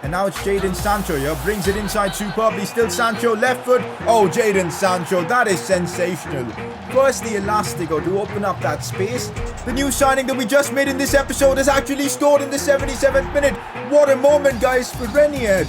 And now it's Jadon Sancho here. Brings it inside superbly. Still Sancho, left foot. Oh, Jadon Sancho, that is sensational. First the Elastico to open up that space. The new signing that we just made in this episode has actually scored in the 77th minute. What a moment, guys, for Renier.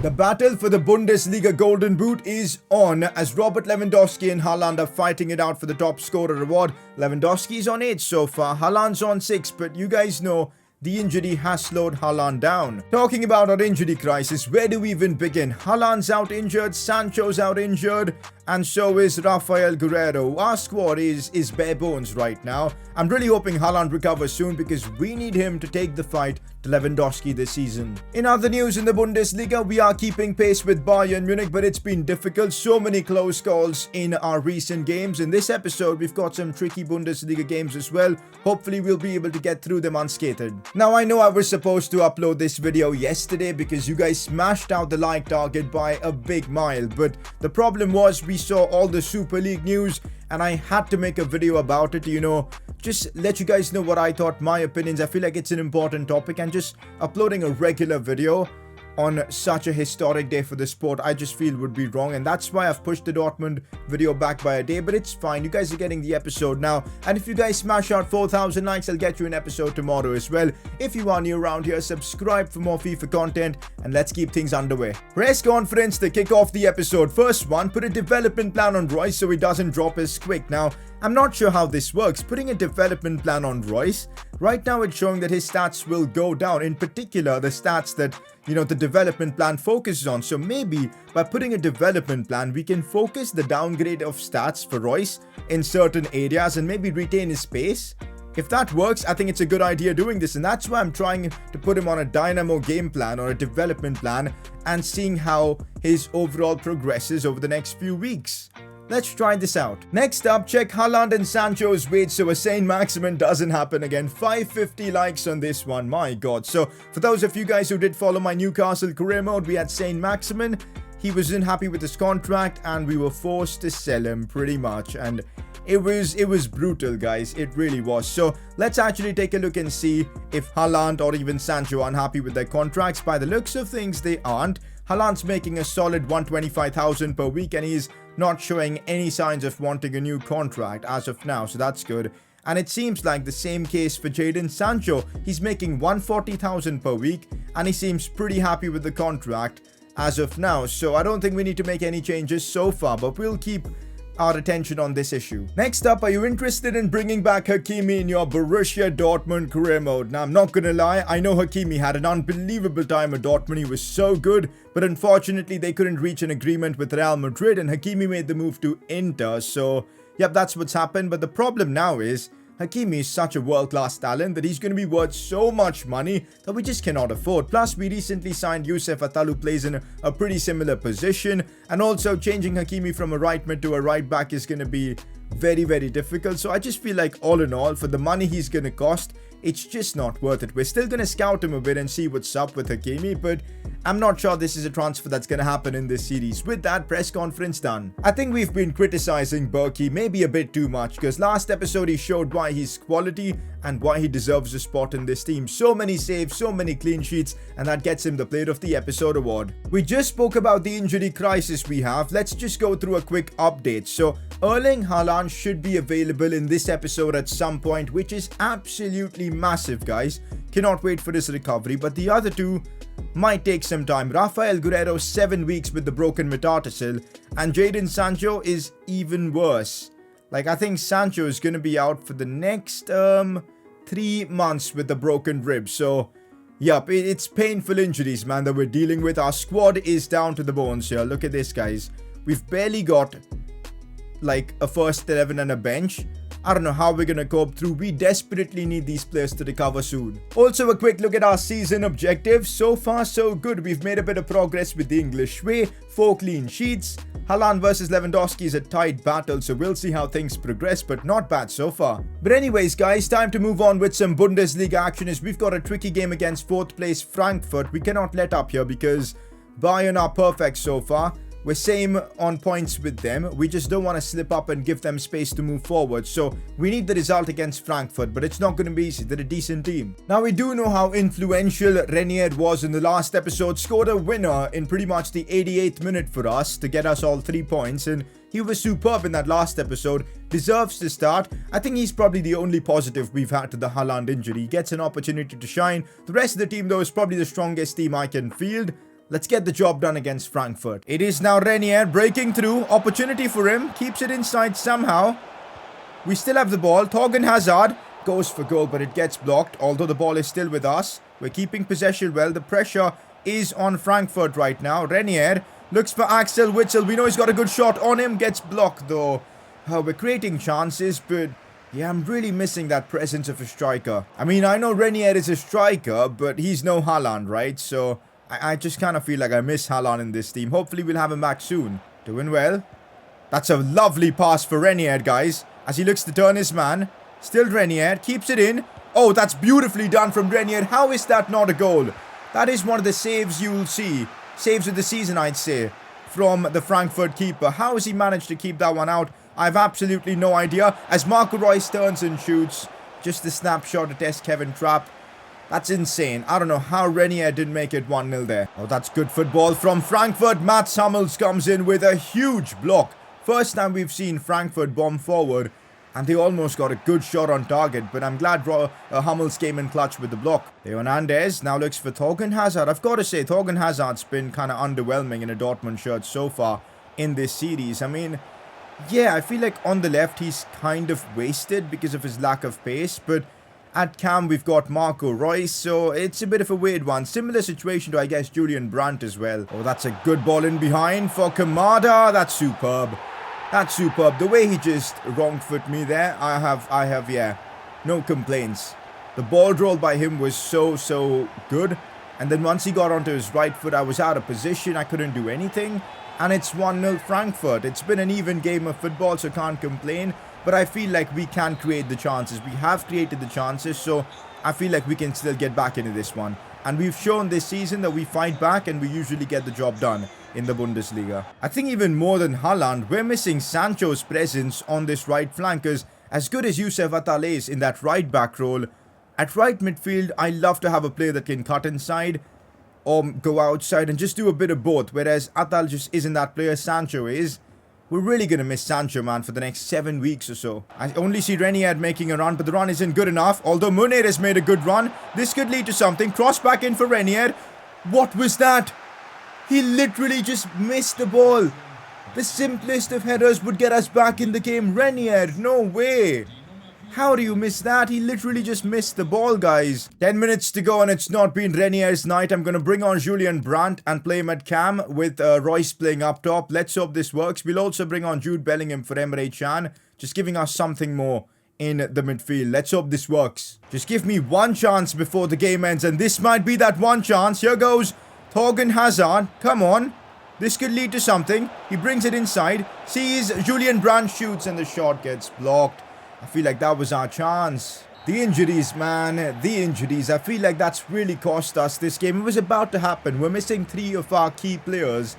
The battle for the Bundesliga Golden Boot is on as Robert Lewandowski and Haaland are fighting it out for the top scorer award. Lewandowski's on 8 so far, Haaland's on 6, but you guys know the injury has slowed Haaland down. Talking about our injury crisis, where do we even begin? Haaland's out injured, Sancho's out injured, and so is Rafael Guerreiro. Our squad is bare bones right now. I'm really hoping Haaland recovers soon because we need him to take the fight to Lewandowski this season. In other news in the Bundesliga, we are keeping pace with Bayern Munich, but it's been difficult. So many close calls in our recent games. In this episode, we've got some tricky Bundesliga games as well. Hopefully, we'll be able to get through them unscathed. Now, I know I was supposed to upload this video yesterday because you guys smashed out the like target by a big mile, but the problem was we saw all the Super League news and I had to make a video about it, you know, just let you guys know what I thought, my opinions. I feel like it's an important topic, and just uploading a regular video on such a historic day for the sport, I just feel would be wrong, and that's why I've pushed the Dortmund video back by a day, but it's fine. You guys are getting the episode now, and if you guys smash out 4,000 likes, I'll get you an episode tomorrow as well. If you are new around here, subscribe for more FIFA content, and let's keep things underway. Press conference to kick off the episode. First one, put a development plan on Royce so he doesn't drop as quick. Now, I'm not sure how this works. Putting a development plan on Royce, right now it's showing that his stats will go down, in particular the stats that, you know, the development plan focuses on. So maybe by putting a development plan, we can focus the downgrade of stats for Royce in certain areas and maybe retain his pace. If that works, I think it's a good idea doing this, and that's why I'm trying to put him on a dynamo game plan or a development plan and seeing how his overall progresses over the next few weeks. Let's try this out. Next up, check Haaland and Sancho's weight so a Saint Maximin doesn't happen again. 550 likes on this one, my god. So for those of you guys who did follow my Newcastle career mode, we had Saint Maximin. He wasn't happy with his contract and we were forced to sell him pretty much, and it was brutal, guys. It really was. So let's actually take a look and see if Haaland or even Sancho are unhappy with their contracts. By the looks of things, they aren't. Haaland's making a solid 125,000 per week and he's not showing any signs of wanting a new contract as of now, so that's good. And it seems like the same case for Jadon Sancho. He's making 140,000 per week and he seems pretty happy with the contract as of now, so I don't think we need to make any changes so far, but we'll keep our attention on this issue. Next up, are you interested in bringing back Hakimi in your Borussia Dortmund career mode? Now, I'm not gonna lie, I know Hakimi had an unbelievable time at Dortmund. He was so good, but unfortunately they couldn't reach an agreement with Real Madrid and Hakimi made the move to Inter. So, yep, that's what's happened. But the problem now is Hakimi is such a world-class talent that he's going to be worth so much money that we just cannot afford. Plus, we recently signed Youssef Attal, who plays in a pretty similar position. And also, changing Hakimi from a right mid to a right back is going to be very, very difficult. So I just feel like all in all, for the money he's going to cost, it's just not worth it. We're still going to scout him a bit and see what's up with Hakimi, but I'm not sure this is a transfer that's going to happen in this series. With that, press conference done. I think we've been criticizing Berkey maybe a bit too much because last episode he showed why he's quality and why he deserves a spot in this team. So many saves, so many clean sheets, and that gets him the Player of the Episode award. We just spoke about the injury crisis we have. Let's just go through a quick update. So Erling Haaland should be available in this episode at some point, which is absolutely massive, guys. Cannot wait for his recovery, but the other two might take some time. Rafael Guerreiro 7 weeks with the broken metatarsal, and Jadon Sancho is even worse. Like, I think Sancho is going to be out for the next 3 months with the broken rib. So, yup, it's painful injuries, man, that we're dealing with. Our squad is down to the bones here. Look at this, guys. We've barely got like a first 11 and a bench. I don't know how we're gonna cope through. We desperately need these players to recover soon. Also, a quick look at our season objectives. So far, so good. We've made a bit of progress with the English way. 4 clean sheets. Haaland versus Lewandowski is a tight battle, so we'll see how things progress, but not bad so far. But anyways, guys, time to move on with some Bundesliga action as we've got a tricky game against 4th place Frankfurt. We cannot let up here because Bayern are perfect so far. we're same on points with them. We just don't want to slip up and give them space to move forward. So we need the result against Frankfurt, but it's not going to be easy. They're a decent team. Now, we do know how influential Renier was in the last episode. Scored a winner in pretty much the 88th minute for us to get us all 3 points. And he was superb in that last episode. Deserves to start. I think he's probably the only positive we've had to the Haaland injury. He gets an opportunity to shine. The rest of the team, though, is probably the strongest team I can field. Let's get the job done against Frankfurt. It is now Renier breaking through. Opportunity for him. Keeps it inside somehow. We still have the ball. Thorgan Hazard goes for goal, but it gets blocked. Although the ball is still with us. We're keeping possession well. The pressure is on Frankfurt right now. Renier looks for Axel Witsel. We know he's got a good shot on him. Gets blocked though. We're creating chances, but yeah, I'm really missing that presence of a striker. I mean, I know Renier is a striker, but he's no Haaland, right? So I just kind of feel like I miss Haaland in this team. Hopefully we'll have him back soon. Doing well. That's a lovely pass for Renier, guys. As he looks to turn his man. Still Renier. Keeps it in. Oh, that's beautifully done from Renier. How is that not a goal? That is one of the saves you'll see. Saves of the season, I'd say. From the Frankfurt keeper. How has he managed to keep that one out? I've absolutely no idea. As Marco Reus turns and shoots. Just a snapshot to test Kevin Trapp. That's insane. I don't know how Renier didn't make it 1-0 there. Oh, that's good football from Frankfurt. Mats Hummels comes in with a huge block. First time we've seen Frankfurt bomb forward. And they almost got a good shot on target. But I'm glad Hummels came in clutch with the block. Theo Hernandez now looks for Thorgan Hazard. I've got to say, Thorgan Hazard's been kind of underwhelming in a Dortmund shirt so far in this series. I mean, yeah, I feel like on the left he's kind of wasted because of his lack of pace. But at cam, we've got Marco Reus, so it's a bit of a weird one. Similar situation to, I guess, Julian Brandt as well. Oh, that's a good ball in behind for Kamada. That's superb. That's superb. The way he just wrong-foot me there, I have, yeah, no complaints. The ball roll by him was so good. And then once he got onto his right foot, I was out of position. I couldn't do anything. And it's 1-0 Frankfurt. It's been an even game of football, so can't complain. But I feel like we can create the chances. We have created the chances, so I feel like we can still get back into this one. And we've shown this season that we fight back and we usually get the job done in the Bundesliga. I think even more than Haaland, we're missing Sancho's presence on this right flank. As good as Youssef Attal is in that right back role, at right midfield, I love to have a player that can cut inside or go outside and just do a bit of both. Whereas Attal just isn't that player, Sancho is. We're really going to miss Sancho, man, for the next 7 weeks or so. I only see Renier making a run, but the run isn't good enough. Although Munir has made a good run. This could lead to something. Cross back in for Renier. What was that? He literally just missed the ball. The simplest of headers would get us back in the game. Renier, no way. How do you miss that? He literally just missed the ball, guys. 10 minutes to go and it's not been Renier's night. I'm going to bring on Julian Brandt and play him at cam with Royce playing up top. Let's hope this works. We'll also bring on Jude Bellingham for Emre Can. Just giving us something more in the midfield. Let's hope this works. Just give me one chance before the game ends. And this might be that one chance. Here goes Thorgan Hazard. Come on. This could lead to something. He brings it inside. Sees Julian Brandt shoots and the shot gets blocked. I feel like that was our chance. The injuries, man. The injuries. I feel like that's really cost us this game. It was about to happen. We're missing 3 of our key players.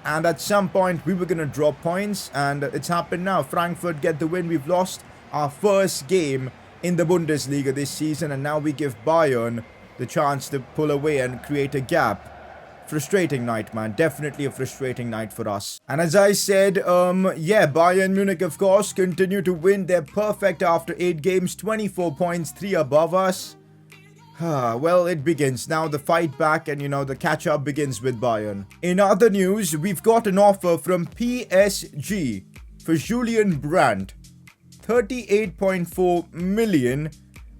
And at some point, we were going to drop points. And it's happened now. Frankfurt get the win. We've lost our first game in the Bundesliga this season. And now we give Bayern the chance to pull away and create a gap. Frustrating night, man. Definitely a frustrating night for us. And as I said, yeah, Bayern Munich, of course, continue to win. They're perfect after 8 games. 24 points, 3 above us. Well, it begins. Now the fight back and, you know, the catch-up begins with Bayern. In other news, we've got an offer from PSG for Julian Brandt. 38.4 million.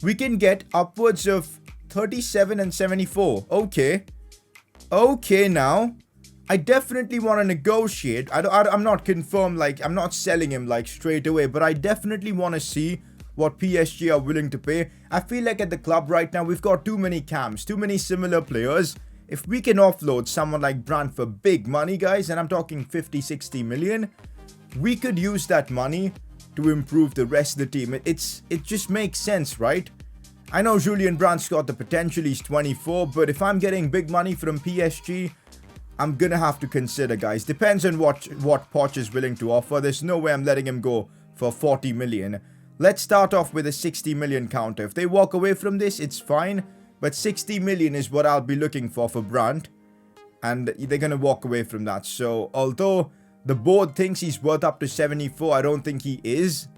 We can get upwards of 37 and 74. Okay, now, I definitely want to negotiate. I'm not confirmed, like, I'm not selling him, like, straight away. But I definitely want to see what PSG are willing to pay. I feel like at the club right now, we've got too many cams, too many similar players. If we can offload someone like Brandt for big money, guys, and I'm talking 50, 60 million, we could use that money to improve the rest of the team. It just makes sense, right? I know Julian Brandt's got the potential, he's 24, but if I'm getting big money from PSG, I'm gonna have to consider, guys. Depends on what Poch is willing to offer. There's no way I'm letting him go for 40 million. Let's start off with a 60 million counter. If they walk away from this, it's fine. But 60 million is what I'll be looking for Brandt. And they're gonna walk away from that. So, although the board thinks he's worth up to 74, I don't think he is.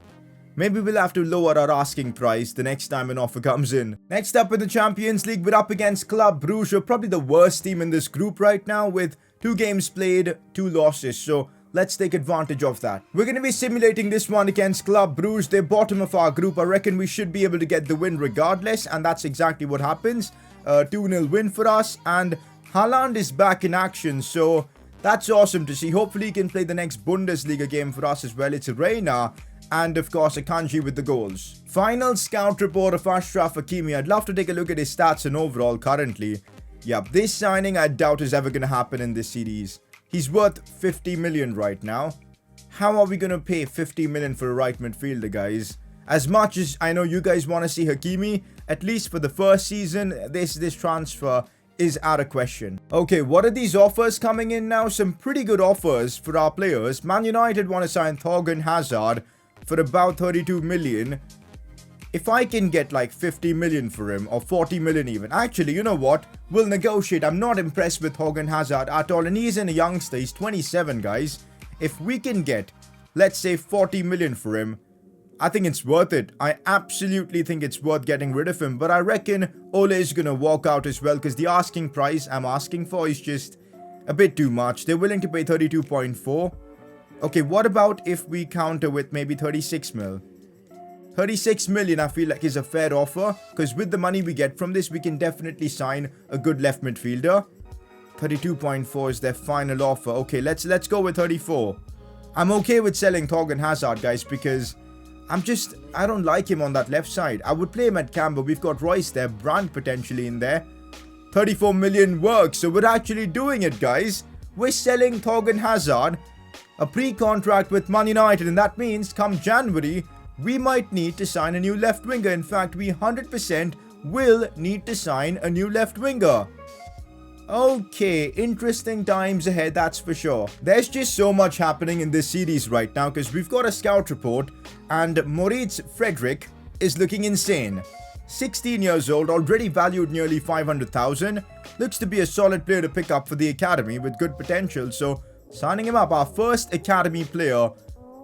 Maybe we'll have to lower our asking price the next time an offer comes in. Next up in the Champions League, we're up against Club Brugge, probably the worst team in this group right now with 2 games played, 2 losses. So let's take advantage of that. We're going to be simulating this one against Club Brugge. They're bottom of our group. I reckon we should be able to get the win regardless. And that's exactly what happens. 2-0 win for us. And Haaland is back in action. So that's awesome to see. Hopefully he can play the next Bundesliga game for us as well. It's Reina. And of course, Akanji with the goals. Final scout report of Ashraf Hakimi. I'd love to take a look at his stats and overall currently. Yep, this signing I doubt is ever going to happen in this series. He's worth 50 million right now. How are we going to pay 50 million for a right midfielder, guys? As much as I know you guys want to see Hakimi, at least for the first season, this transfer is out of question. Okay, what are these offers coming in now? Some pretty good offers for our players. Man United want to sign Thorgan Hazard for about 32 million. If I can get like 50 million for him, or 40 million even. Actually, you know what? We'll negotiate. I'm not impressed with Thorgan Hazard at all. And he's a youngster. He's 27, guys. If we can get, let's say, 40 million for him, I think it's worth it. I absolutely think it's worth getting rid of him. But I reckon Ole is going to walk out as well, because the asking price I'm asking for is just a bit too much. They're willing to pay 32.4. Okay, what about if we counter with maybe 36 mil? 36 million I feel like is a fair offer, because with the money we get from this, we can definitely sign a good left midfielder. 32.4 is their final offer. Okay, let's go with 34. I'm okay with selling Thorgan Hazard, guys, because I don't like him on that left side. I would play him at cam, but we've got Royce there, Brandt potentially in there. 34 million works, so we're actually doing it, guys. We're selling Thorgan Hazard a pre-contract with Man United, and that means come January, we might need to sign a new left winger. In fact, we 100% will need to sign a new left winger. Okay, interesting times ahead, that's for sure. There's just so much happening in this series right now, because we've got a scout report, and Moritz Frederick is looking insane. 16 years old, already valued nearly 500,000. Looks to be a solid player to pick up for the academy with good potential, so signing him up, our first academy player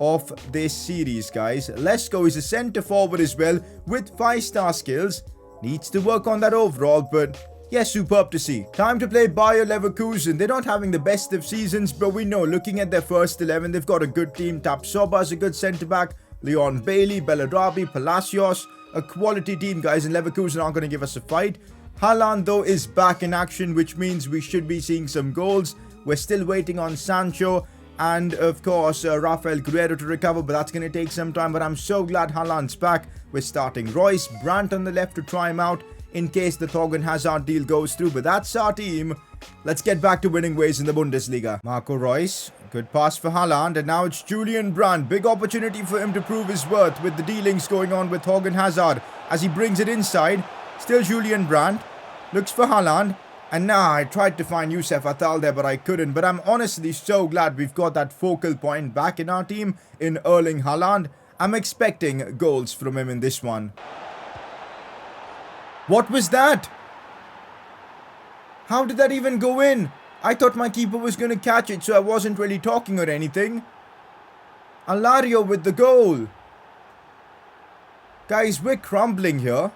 of this series, guys. Let's go. He's a centre forward as well with 5-star skills. Needs to work on that overall, but yeah, superb to see. Time to play Bayer Leverkusen. They're not having the best of seasons, but we know, looking at their first 11, they've got a good team. Tapsoba's a good centre-back. Leon Bailey, Bellarabi, Palacios. A quality team, guys, and Leverkusen aren't going to give us a fight. Haaland, though, is back in action, which means we should be seeing some goals. We're still waiting on Sancho and, of course, Rafael Guerrero to recover, but that's going to take some time. But I'm so glad Haaland's back. We're starting Royce, Brandt on the left to try him out in case the Thorgan Hazard deal goes through. But that's our team. Let's get back to winning ways in the Bundesliga. Marco Reus, good pass for Haaland, and now it's Julian Brandt. Big opportunity for him to prove his worth with the dealings going on with Thorgan Hazard as he brings it inside. Still Julian Brandt, looks for Haaland. And now I tried to find Youssef Attal there, but I couldn't. But I'm honestly so glad we've got that focal point back in our team in Erling Haaland. I'm expecting goals from him in this one. What was that? How did that even go in? I thought my keeper was going to catch it, so I wasn't really talking or anything. Alario with the goal. Guys, we're crumbling here.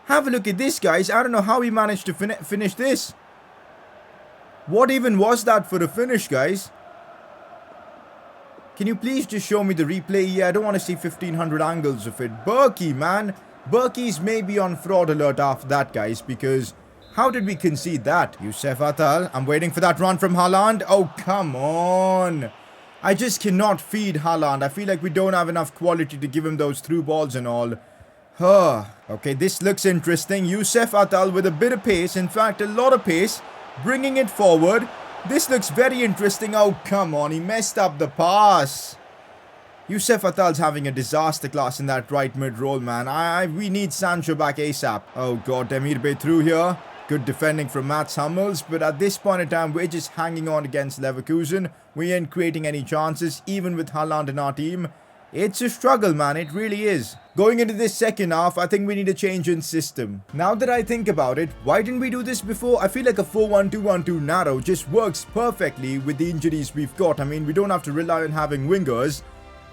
Have a look at this, guys. I don't know how he managed to finish this. What even was that for the finish, guys? Can you please just show me the replay? Yeah, I don't want to see 1500 angles of it. Berkey, man. Berkey's maybe on fraud alert after that, guys, because how did we concede that? Youssef Attal. I'm waiting for that run from Haaland. Oh, come on. I just cannot feed Haaland. I feel like we don't have enough quality to give him those through balls and all. Okay, this looks interesting. Youssef Attal with a bit of pace. In fact, a lot of pace. Bringing it forward. This looks very interesting. Oh, come on. He messed up the pass. Youssef Attal's having a disaster class in that right mid role, man. We need Sancho back ASAP. Oh, God. Demir Bay through here. Good defending from Mats Hummels, but at this point in time, we're just hanging on against Leverkusen. We ain't creating any chances, even with Haaland in our team. It's a struggle, man. It really is. Going into this second half, I think we need a change in system. Now that I think about it, why didn't we do this before? I feel like a 4-1-2-1-2 narrow just works perfectly with the injuries we've got. I mean, we don't have to rely on having wingers.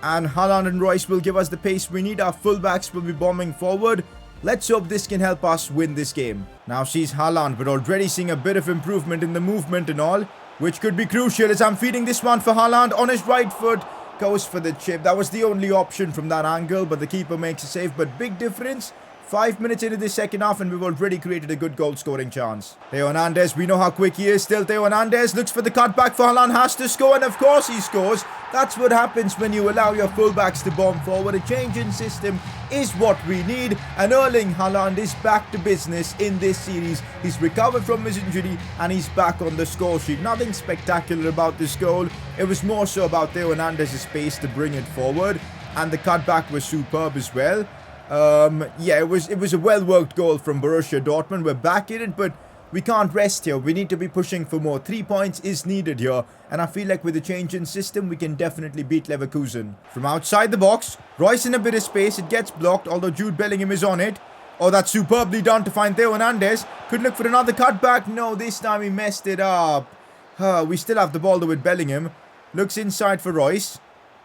And Haaland and Royce will give us the pace we need. Our fullbacks will be bombing forward. Let's hope this can help us win this game. Now sees Haaland, but already seeing a bit of improvement in the movement and all, which could be crucial as I'm feeding this one for Haaland on his right foot. Goes for the chip. That was the only option from that angle, but the keeper makes a save. But big difference. 5 minutes into the second half and we've already created a good goal scoring chance. Theo Hernandez, we know how quick he is. Still Theo Hernandez looks for the cutback for Haaland, has to score, and of course he scores. That's what happens when you allow your fullbacks to bomb forward. A change in system is what we need, and Erling Haaland is back to business in this series. He's recovered from his injury and he's back on the score sheet. Nothing spectacular about this goal. It was more so about Theo Hernandez's pace to bring it forward, and the cutback was superb as well. Yeah, it was a well-worked goal from Borussia Dortmund. We're back in it, but we can't rest here. We need to be pushing for more. 3 points is needed here, and I feel like with a change in system, we can definitely beat Leverkusen. From outside the box, Royce in a bit of space. It gets blocked, although Jude Bellingham is on it. Oh, that's superbly done to find Theo Hernandez. Could look for another cutback. No, this time he messed it up. We still have the ball though with Bellingham. Looks inside for Royce.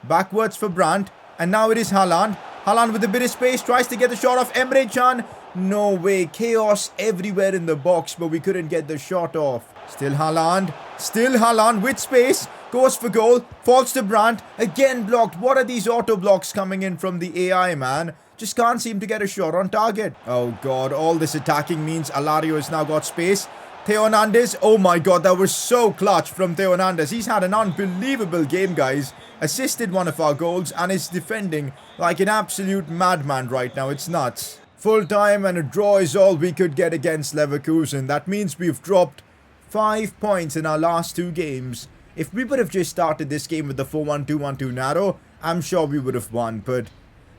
Backwards for Brandt. And now it is Haaland. Haaland with a bit of space, tries to get the shot off Emre Can. No way, chaos everywhere in the box, but we couldn't get the shot off. Still Haaland with space, goes for goal, falls to Brandt, again blocked. What are these auto blocks coming in from the AI, man? Just can't seem to get a shot on target. Oh god, all this attacking means Alario has now got space. Theo Hernandez, oh my god, that was so clutch from Theo Hernandez. He's had an unbelievable game, guys. Assisted one of our goals and is defending like an absolute madman right now. It's nuts. Full time and a draw is all we could get against Leverkusen. That means we've dropped 5 points in our last 2 games. If we would have just started this game with the 4-1-2-1-2 narrow, I'm sure we would have won. But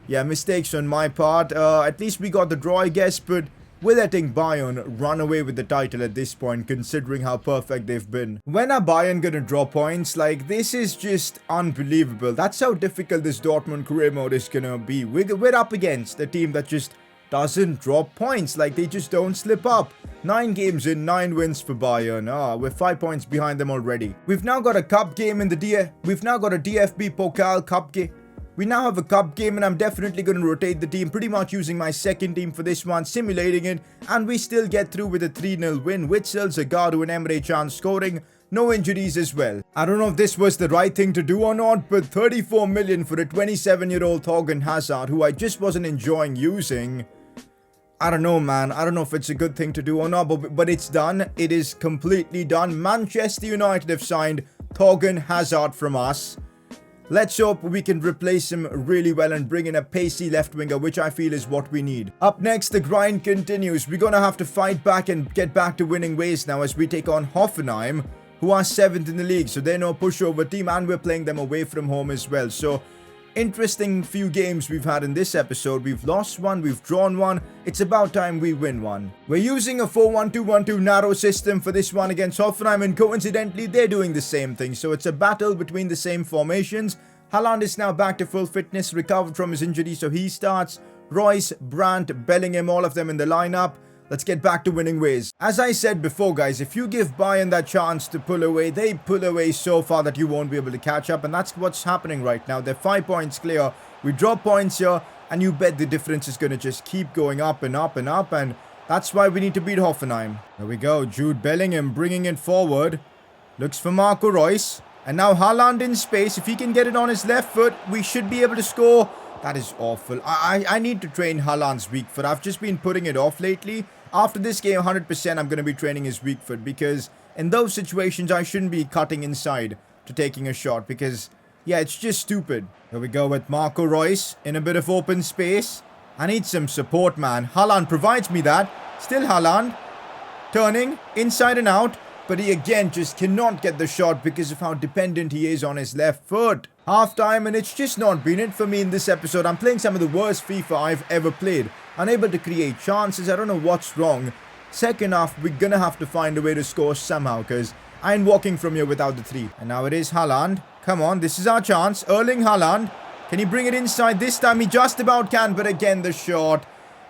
yeah, mistakes on my part. At least we got the draw, I guess, but we're letting Bayern run away with the title at this point, considering how perfect they've been. When are Bayern gonna draw points? Like, this is just unbelievable. That's how difficult this Dortmund career mode is gonna be. We're up against a team that just doesn't drop points. Like, they just don't slip up. 9 games in, 9 wins for Bayern. We're 5 points behind them already. We've now got a cup game in the We've now got a DFB Pokal cup game. We now have a cup game, and I'm definitely going to rotate the team, pretty much using my second team for this one, simulating it, and we still get through with a 3-0 win. Witsel, Zagadou and Emre Can scoring. No injuries as well. I don't know if this was the right thing to do or not, but 34 million for a 27-year-old Thorgan Hazard, who I just wasn't enjoying using. I don't know, man. I don't know if it's a good thing to do or not, but it's done. It is completely done. Manchester United have signed Thorgan Hazard from us. Let's hope we can replace him really well and bring in a pacey left winger, which I feel is what we need. Up next, the grind continues. We're going to have to fight back and get back to winning ways now as we take on Hoffenheim, who are 7th in the league. So they're no pushover team, and we're playing them away from home as well. So interesting few games we've had in this episode. We've lost one, we've drawn one. It's about time we win one. We're using a 4-1-2-1-2 narrow system for this one against Hoffenheim, and coincidentally they're doing the same thing. So it's a battle between the same formations. Haaland is now back to full fitness, recovered from his injury, so he starts. Royce, Brandt, Bellingham, all of them in the lineup. Let's get back to winning ways. As I said before, guys, if you give Bayern that chance to pull away, they pull away so far that you won't be able to catch up. And that's what's happening right now. They're 5 points clear. We drop points here, and you bet the difference is going to just keep going up and up and up. And that's why we need to beat Hoffenheim. There we go. Jude Bellingham bringing it forward. Looks for Marco Reus. And now Haaland in space. If he can get it on his left foot, we should be able to score. That is awful. I need to train Haaland's weak foot. I've just been putting it off lately. After this game, 100% I'm going to be training his weak foot, because in those situations, I shouldn't be cutting inside to taking a shot, because, yeah, it's just stupid. Here we go with Marco Reus in a bit of open space. I need some support, man. Haaland provides me that. Still Haaland. Turning inside and out. But he again just cannot get the shot because of how dependent he is on his left foot. Half time, and it's just not been it for me in this episode. I'm playing some of the worst FIFA I've ever played. Unable to create chances. I don't know what's wrong. Second half, we're going to have to find a way to score somehow because I ain't walking from here without the 3. And now it is Haaland. Come on, this is our chance. Erling Haaland. Can he bring it inside? This time he just about can, but again, the shot.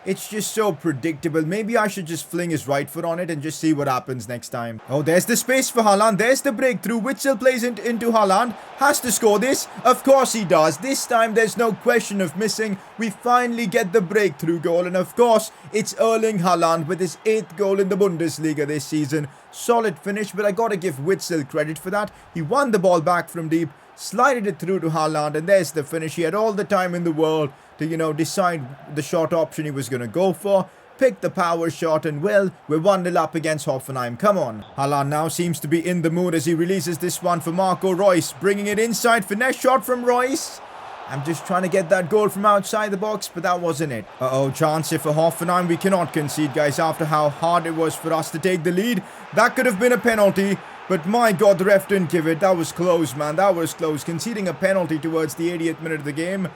It's just so predictable. Maybe I should just fling his right foot on it and just see what happens next time. Oh, there's the space for Haaland. There's the breakthrough. Witsel plays into Haaland. Has to score this. Of course he does. This time there's no question of missing. We finally get the breakthrough goal. And of course, it's Erling Haaland with his 8th goal in the Bundesliga this season. Solid finish, but I gotta give Witsel credit for that. He won the ball back from deep, slided it through to Haaland, and there's the finish. He had all the time in the world to, decide the shot option he was going to go for. Pick the power shot, and well, we're 1-0 up against Hoffenheim. Come on. Haaland now seems to be in the mood as he releases this one for Marco Reus. Bringing it inside. Finesse shot from Reus. I'm just trying to get that goal from outside the box, but that wasn't it. Uh-oh, chance here for Hoffenheim. We cannot concede, guys, after how hard it was for us to take the lead. That could have been a penalty. But my God, the ref didn't give it. That was close, man. That was close. Conceding a penalty towards the 80th minute of the game.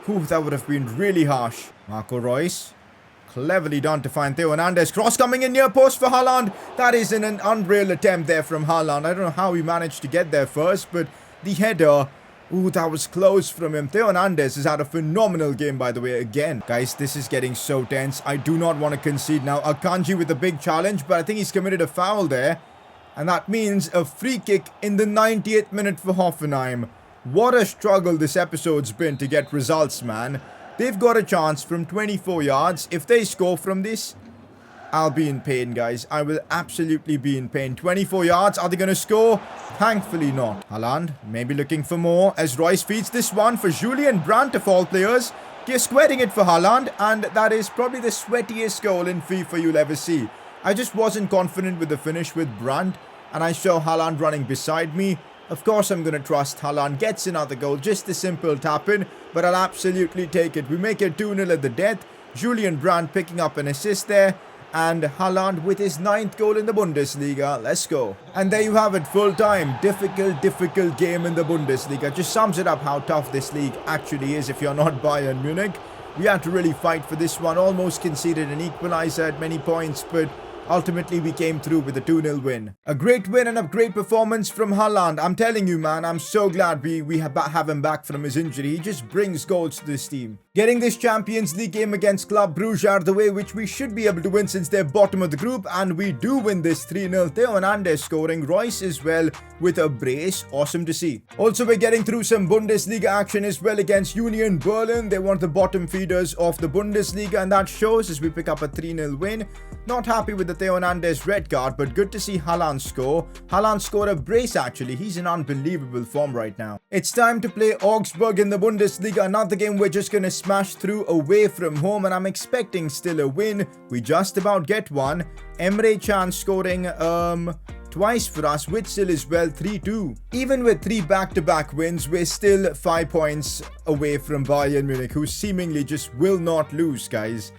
Whew, that would have been really harsh. Marco Reus. Cleverly done to find Theo Hernandez. Cross coming in near post for Haaland. That is an unreal attempt there from Haaland. I don't know how he managed to get there first, but the header... Ooh, that was close from him. Theo Hernandez has had a phenomenal game, by the way, again. Guys, this is getting so tense. I do not want to concede now. Akanji with a big challenge, but I think he's committed a foul there. And that means a free kick in the 90th minute for Hoffenheim. What a struggle this episode's been to get results, man. They've got a chance from 24 yards. If they score from this, I'll be in pain, guys. I will absolutely be in pain. 24 yards. Are they going to score? Thankfully not. Haaland maybe looking for more as Reus feeds this one for Julian Brandt of all players. He's squirting it for Haaland, and that is probably the sweatiest goal in FIFA you'll ever see. I just wasn't confident with the finish with Brandt, and I saw Haaland running beside me. Of course, I'm going to trust Haaland gets another goal. Just a simple tap-in, but I'll absolutely take it. We make it 2-0 at the death. Julian Brandt picking up an assist there. And Haaland with his 9th goal in the Bundesliga. Let's go. And there you have it, full time. Difficult game in the Bundesliga. Just sums it up how tough this league actually is if you're not Bayern Munich. We had to really fight for this one. Almost conceded an equalizer at many points, but ultimately we came through with a 2-0 win. A great win and a great performance from Haaland. I'm telling you, man, I'm so glad we have him back from his injury. He just brings goals to this team. Getting this Champions League game against Club Brugge out of the way, which we should be able to win since they're bottom of the group, and we do win this 3-0. Theo Hernandez scoring, Reus as well with a brace. Awesome to see. Also, we're getting through some Bundesliga action as well against Union Berlin. They want the bottom feeders of the Bundesliga, and that shows as we pick up a 3-0 win. Not happy with the Theo Hernandez red card, but good to see Haaland score. Haaland scored a brace actually. He's in unbelievable form right now. It's time to play Augsburg in the Bundesliga. Another game we're just going to smash through away from home, and I'm expecting still a win. We just about get one. Emre Can scoring twice for us. Witsel as well, 3-2. Even with 3 back-to-back wins, we're still 5 points away from Bayern Munich, who seemingly just will not lose, guys.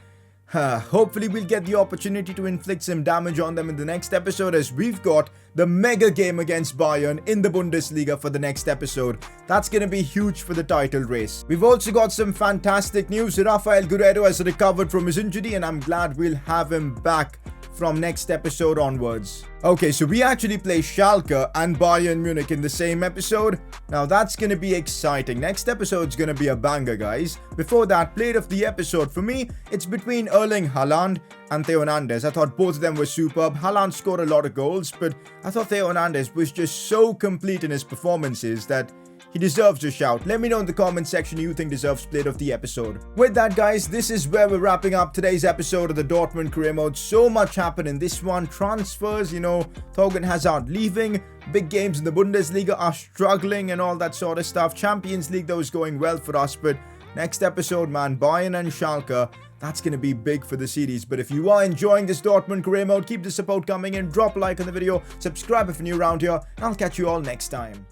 Hopefully we'll get the opportunity to inflict some damage on them in the next episode, as we've got the mega game against Bayern in the Bundesliga for the next episode. That's going to be huge for the title race. We've also got some fantastic news. Rafael Guerreiro has recovered from his injury, and I'm glad we'll have him back from next episode onwards. Okay, so we actually play Schalke and Bayern Munich in the same episode. Now that's going to be exciting. Next episode's going to be a banger, guys. Before that, player of the episode for me, it's between Erling Haaland and Theo Hernandez. I thought both of them were superb. Haaland scored a lot of goals, but I thought Theo Hernandez was just so complete in his performances that he deserves a shout. Let me know in the comment section who you think deserves player of the episode. With that, guys, this is where we're wrapping up today's episode of the Dortmund career mode. So much happened in this one. Transfers, Thorgan Hazard leaving. Big games in the Bundesliga are struggling and all that sort of stuff. Champions League, though, is going well for us. But next episode, man, Bayern and Schalke, that's going to be big for the series. But if you are enjoying this Dortmund career mode, keep the support coming in. Drop a like on the video. Subscribe if you're new around here. And I'll catch you all next time.